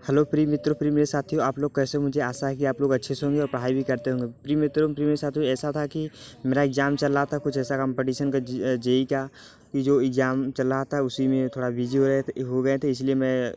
Hello प्रिय मित्रों, प्रिय मेरे साथियों, आप लोग कैसे हो? मुझे आशा है कि आप लोग अच्छे से होंगे और पढ़ाई भी करते होंगे। प्रिय मित्रों, प्रिय मेरे साथियों, ऐसा था कि मेरा एग्ज़ाम चल रहा था, कुछ ऐसा कंपटीशन का जेई का, कि जो एग्ज़ाम चल रहा था उसी में थोड़ा बिजी हो गए थे, इसलिए मैं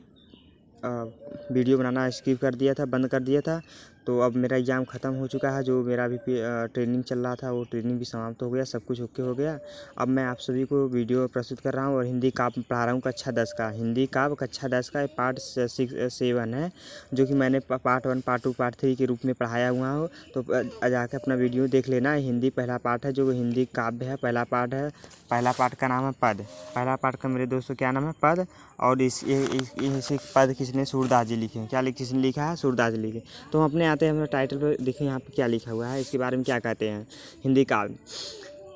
वीडियो बनाना स्किप कर दिया था, बंद कर दिया था। तो अब मेरा एग्ज़ाम ख़त्म हो चुका है। जो मेरा अभी ट्रेनिंग चल रहा था वो ट्रेनिंग भी समाप्त हो गया, सब कुछ ओके हो गया। अब मैं आप सभी को वीडियो प्रस्तुत कर रहा हूँ और हिंदी काव्य पढ़ा रहा हूँ कक्षा 10 का। हिंदी काव्य कक्षा 10 का पार्ट 7 है, जो कि मैंने पार्ट 1, पार्ट 2, पार्ट 3 के रूप में पढ़ाया हुआ हो। तो जाकर अपना वीडियो देख लेना। हिंदी पहला पार्ट है, जो हिंदी काव्य है, पहला पार्ट है। पहला पार्ट का नाम है पद। पहला पार्ट का मेरे दोस्तों क्या नाम है? पद। और इसी पद किसने? सूरदास जी लिखे हैं। क्या किसने लिखा है? सूरदास जी लिखे। तो हम अपने आते हैं अपने टाइटल पर, देखें यहाँ पे क्या लिखा हुआ है, इसके बारे में क्या कहते हैं। हिंदी काव्य,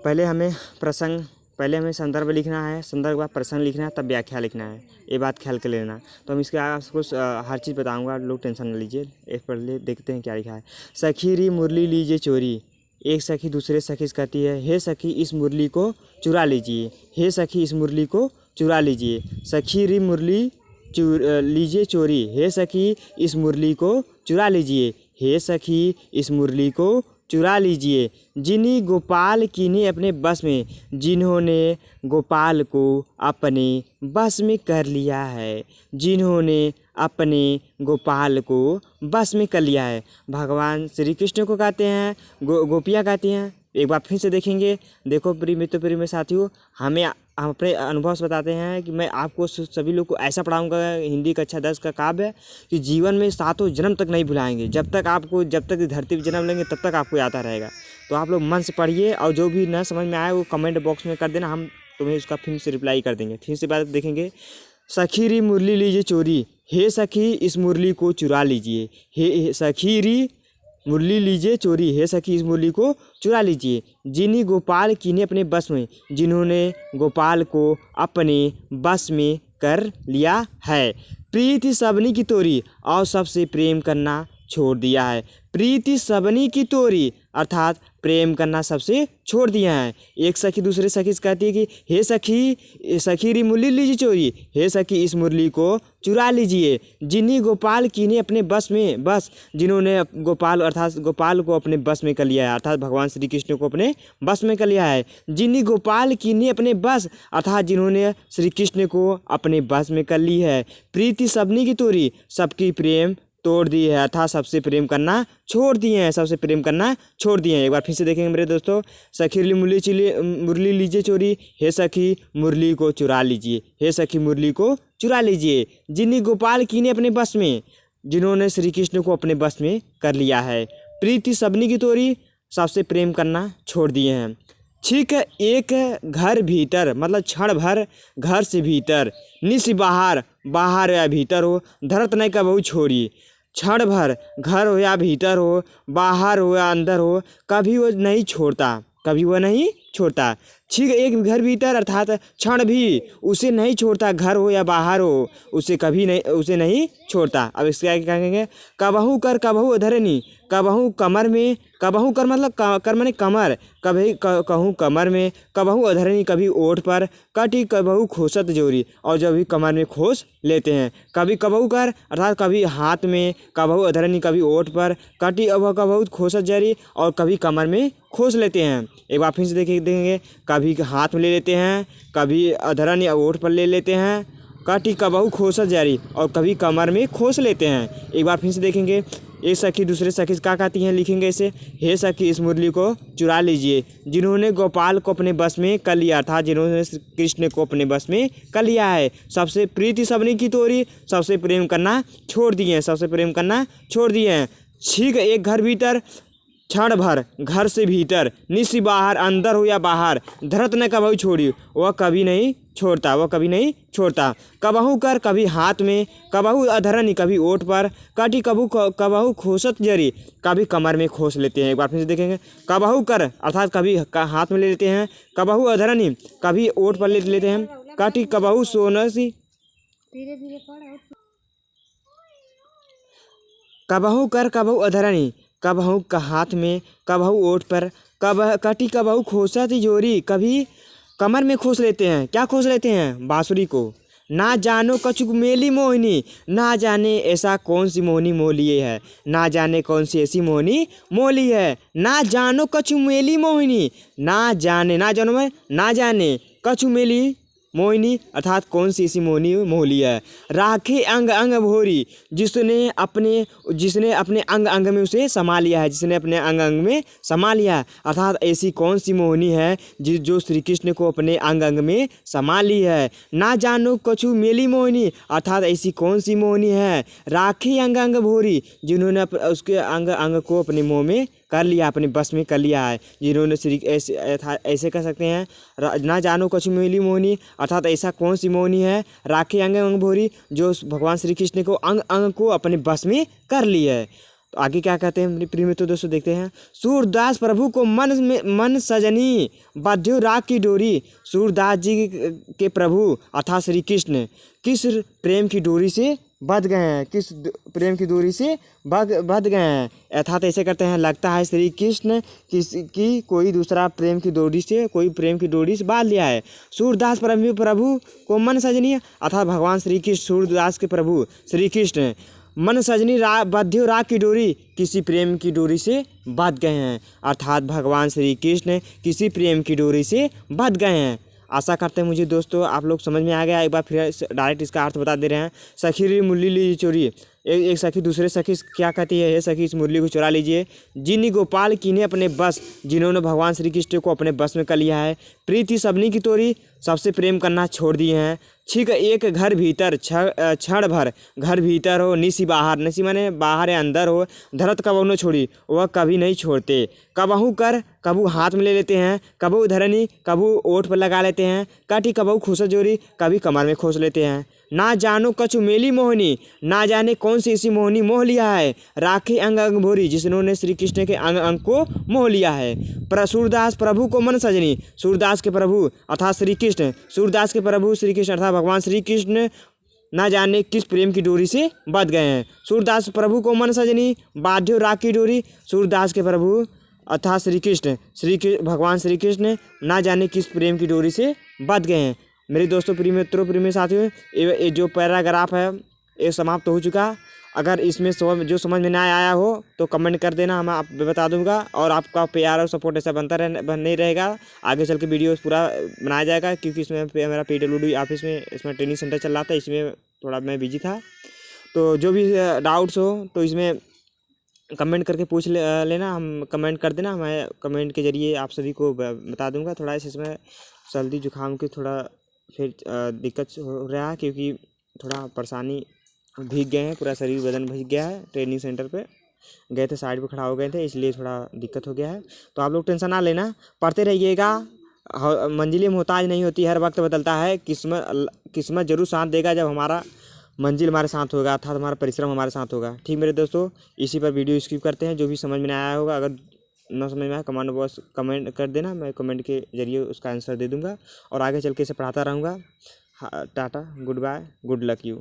पहले हमें संदर्भ लिखना है, संदर्भ के बाद प्रसंग लिखना है, तब व्याख्या लिखना है। ये बात ख्याल कर लेना। तो हम इसके आपको हर चीज़ बताऊंगा, लोग टेंशन न लीजिए। एक पढ़ ले, देखते हैं क्या लिखा है। सखी री मुरली लीजिए चोरी। एक सखी दूसरे सखी से कहती है, हे सखी इस मुरली को चुरा लीजिए। हे सखी इस मुरली को चुरा लीजिए। सखी री मुरली लीजिए चोरी। हे सखी इस मुरली को चुरा लीजिए। हे सखी इस मुरली को चुरा लीजिए। जिन्हीं गोपाल कीने अपने बस में, जिन्होंने गोपाल को अपने बस में कर लिया है। जिन्होंने अपने गोपाल को बस में कर लिया है। भगवान श्री कृष्ण को कहते हैं, गोपियाँ कहती हैं। एक बार फिर से देखेंगे। देखो प्रिय मित्र, प्रिय मेरे साथियों, हम अपने अनुभव से बताते हैं कि मैं आपको सभी लोग को ऐसा पढ़ाऊंगा हिंदी कक्षा 10 का काव्य, कि जीवन में 7 जन्म तक नहीं भुलाएंगे। जब तक इस धरती पर जन्म लेंगे तब तक आपको आता रहेगा। तो आप लोग मन से पढ़िए, और जो भी ना समझ में आए वो कमेंट बॉक्स में कर देना, हम तुम्हें उसका फिर से रिप्लाई कर देंगे। फिर से बात देखेंगे। सखी री मुरली लीजिए चोरी। हे सखी इस मुरली को चुरा लीजिए। हे सखी री मुरली लीजिए चोरी। हे सखी इस मुरली को चुरा लीजिए। जिन्हीं गोपाल कीने अपने बस में, जिन्होंने गोपाल को अपने बस में कर लिया है। प्रीति सबनी की तोरी, और सबसे प्रेम करना छोड़ दिया है। प्रीति सबनी की तोरी, अर्थात प्रेम करना सबसे छोड़ दिया है। एक सखी दूसरे सखी से कहती है कि हे सखी री मुरली लीजिए चोरी। हे सखी इस मुरली को चुरा लीजिए। जिन्हीं गोपाल कीने अपने बस में, जिन्होंने गोपाल अर्थात गोपाल को अपने बस में कर लिया है, अर्थात भगवान श्री कृष्ण को अपने बस में कर लिया है। जिन्हीं गोपाल कीने अपने बस, अर्थात जिन्होंने श्री कृष्ण को अपने बस में कर ली है। प्रीति सबनी की तोरी, सबकी प्रेम तोड़ दी है, अर्थात सबसे प्रेम करना छोड़ दिए हैं, सबसे प्रेम करना छोड़ दिए हैं। एक बार फिर से देखेंगे मेरे दोस्तों। सखी मुरली लीजिए चोरी। हे सखी मुरली को चुरा लीजिए। हे सखी मुरली को चुरा लीजिए। जिन्हीं गोपाल कीने अपने बस में, जिन्होंने श्री कृष्ण को अपने बस में कर लिया है। प्रीति सबनी की तोरी, सबसे प्रेम करना छोड़ दिए हैं। ठीक है, एक घर भीतर, मतलब क्षण भर घर से भीतर, निस बाहर, बाहर या भीतर हो, धरत नहीं कबहू छोड़ी। क्षण भर घर हो या भीतर हो, बाहर हो या अंदर हो, कभी वो नहीं छोड़ता, कभी वो नहीं छोड़ता। ठीक है, एक घर भीतर अर्थात क्षण भी उसे नहीं छोड़ता, घर हो या बाहर हो, उसे कभी नहीं, उसे नहीं छोड़ता। अब इसके आगे क्या कहेंगे। कबहू कर कबहू अधरनी, कबहू कमर में, कबहू कर मतलब कर माने कमर, कभी कहूँ कमर में, कबहू अधरनी कभी ओठ पर, कटी कबहू खोसत जोरी, और जब भी कमर में खोस लेते हैं। कभी कबहू कर अर्थात कभी हाथ में, कबहू अधरनी कभी ओठ पर, कटी अब कबहू खोसत जरी, और कभी कमर में खोस लेते हैं। एक बार फिर से देखेंगे। कभी हाथ में ले लेते हैं, कभी अधरन या ओठ पर ले लेते हैं, कटी कबहू खोसत जारी, और कभी कमर में खोस लेते हैं। एक बार फिर से देखेंगे। एक सखी दूसरे सखी से क्या कहती हैं, लिखेंगे इसे। हे सखी इस मुरली को चुरा लीजिए। जिन्होंने गोपाल को अपने बस में कर लिया था, जिन्होंने कृष्ण को अपने बस में कर लिया है। सबसे प्रीति सबनी की तोरी, सबसे प्रेम करना छोड़ दिए हैं, सबसे प्रेम करना छोड़ दिए हैं। ठीक एक घर भीतर, क्षण भर घर से भीतर, निस बाहर, अंदर हो या बाहर, धरत न कबहू छोड़ी, वह कभी नहीं छोड़ता, वह कभी नहीं छोड़ता। कबहू कर कभी हाथ में, कबहू अधरनी कभी ओठ पर, कटी कबहू खोसत जरी, कभी कमर में खोस लेते हैं। एक बार फिर से देखेंगे। कबहू कर अर्थात कभी हाथ में ले लेते हैं, कबहू अधरनी कभी ओठ पर ले लेते हैं, कटी कबहू सोनसी, कबहू कर कबहू अधरनी, कबहू हाथ में, कबहू ओठ पर, कटी कबहू खोसा जोरी, कभी कमर में खोस लेते हैं। क्या खोस लेते हैं? बांसुरी को। ना जानो कछु मेली मोहिनी, ना जाने ऐसा कौन सी मोहिनी मोह लिए है, ना जाने कौन सी ऐसी मोहिनी मोह ली है, ना जानो कछु मेली मोहिनी, ना जाने, ना जानो मैं ना जाने, कछु मेली मोहिनी अर्थात कौन सी ऐसी मोहिनी मोह लिया है। राखे अंग अंग भोरी, जिसने अपने अंग अंग में उसे समा लिया है, जिसने अपने अंग अंग में समा लिया है, अर्थात ऐसी कौन सी मोहिनी है जो श्री कृष्ण को अपने अंग अंग में समा ली है। ना जानो कछु मेली मोहिनी, अर्थात ऐसी कौन सी मोहिनी है। राखे अंग अंग भोरी, जिन्होंने उसके अंग अंग को अपने मुँह में कर लिया, अपने बस में कर लिया है, जिन्होंने श्री ऐसे कह सकते हैं। ना जानो कछु मेली मोहिनी, अर्थात ऐसा कौन सी मोहिनी है। राखे अंग अंग भोरी, जो भगवान श्री कृष्ण को अंग अंग को अपने बस में कर ली है। तो आगे क्या कहते हैं मेरे प्रिय मित्रों, दोस्तों देखते हैं। सूरदास प्रभु को मन सजनी, बांध्यो राग की डोरी। सूरदास जी के प्रभु अर्थात श्री कृष्ण किस प्रेम की डोरी से बंध गए हैं, किस प्रेम की डोरी से बंध गए हैं, अर्थात ऐसे करते हैं। लगता है श्री कृष्ण की कोई दूसरा प्रेम की डोरी से, कोई प्रेम की डोरी से बांध लिया है। सूरदास प्रभु को मन सजनी, अर्थात भगवान श्री कृष्ण सूरदास के प्रभु श्री कृष्ण मन सजनी बंध्यो राग की डोरी, किसी प्रेम की डोरी से बंध गए हैं, अर्थात भगवान श्री कृष्ण किसी प्रेम की डोरी से बंध गए हैं। आशा करते हैं मुझे दोस्तों आप लोग समझ में आ गया। एक बार फिर डायरेक्ट इसका अर्थ बता दे रहे हैं। सखी री मुरली ली चोरी, एक सखी दूसरे सखी क्या कहती है, सखी इस मुरली को चुरा लीजिए। जिन्नी गोपाल कीने अपने बस, जिन्होंने भगवान श्री कृष्ण को अपने बस में कर लिया है। प्रीति सबनी की तोरी, सबसे प्रेम करना छोड़ दिए हैं। छिक एक घर भीतर, क्षण भर घर भीतर हो, निसी बाहर, निसी माने बाहर या अंदर हो। धरत कबहू न छोड़ी, वह कभी नहीं छोड़ते। कबहू कर कबू हाथ में ले लेते हैं, कबू धरनी कबू ओठ पर लगा लेते हैं। काटी कबहू खुसर जोरी, कभी कमर में खोस लेते हैं। ना जानो कछु मेली मोहिनी, ना जाने कौन सी ऐसी मोहिनी मोह लिया है। राखे अंग अंग भोरी, जिन्होंने श्री कृष्ण के अंग अंग को मोह लिया है। सूरदास प्रभु को मन सजनी, सूरदास के प्रभु अर्थात श्री कृष्ण, सूरदास के प्रभु श्री कृष्ण अर्थात भगवान श्री कृष्ण ना जाने किस प्रेम की डोरी से बंध गए हैं। सूरदास प्रभु को मन सजनी, बांध्यो राग की डोरी। सूरदास के प्रभु अर्थात श्री कृष्ण भगवान श्री कृष्ण ना जाने किस प्रेम की डोरी से बंध गए हैं। मेरे दोस्तों, प्रिय मित्रों, प्रिय साथियों, ये जो पैराग्राफ है ये समाप्त हो चुका। अगर इसमें जो समझ में ना आया हो तो कमेंट कर देना, हम आप बता दूंगा। और आपका प्यार और सपोर्ट ऐसा बन नहीं रहेगा, आगे चल के वीडियो पूरा बनाया जाएगा। क्योंकि इसमें मेरा PWD ऑफिस में इसमें ट्रेनिंग सेंटर चल रहा था, इसमें थोड़ा मैं बिजी था। तो जो भी डाउट्स हो तो इसमें कमेंट करके पूछ लेना, हम कमेंट कर देना, मैं कमेंट के ज़रिए आप सभी को बता दूंगा। थोड़ा इसमें सर्दी जुकाम की थोड़ा फिर दिक्कत हो रहा है, क्योंकि थोड़ा परेशानी, भीग गए हैं, पूरा शरीर बदन भीग गया है। ट्रेनिंग सेंटर पे गए थे, साइड पे खड़ा हो गए थे, इसलिए थोड़ा दिक्कत हो गया है। तो आप लोग टेंशन ना लेना, पढ़ते रहिएगा। मंजिलें मोहताज नहीं होती, हर वक्त बदलता है। किस्मत जरूर साथ देगा जब हमारा मंजिल हमारे साथ होगा, अर्थात हमारा परिश्रम हमारे साथ होगा। ठीक मेरे दोस्तों, इसी पर वीडियो स्किप करते हैं। जो भी समझ में नहीं आया होगा, अगर ना समझ में आया कमेंट बॉक्स कमेंट कर देना, मैं कमेंट के जरिए उसका आंसर दे दूंगा और आगे चल के इसे पढ़ाता रहूँगा। Tata, good bye, good luck you.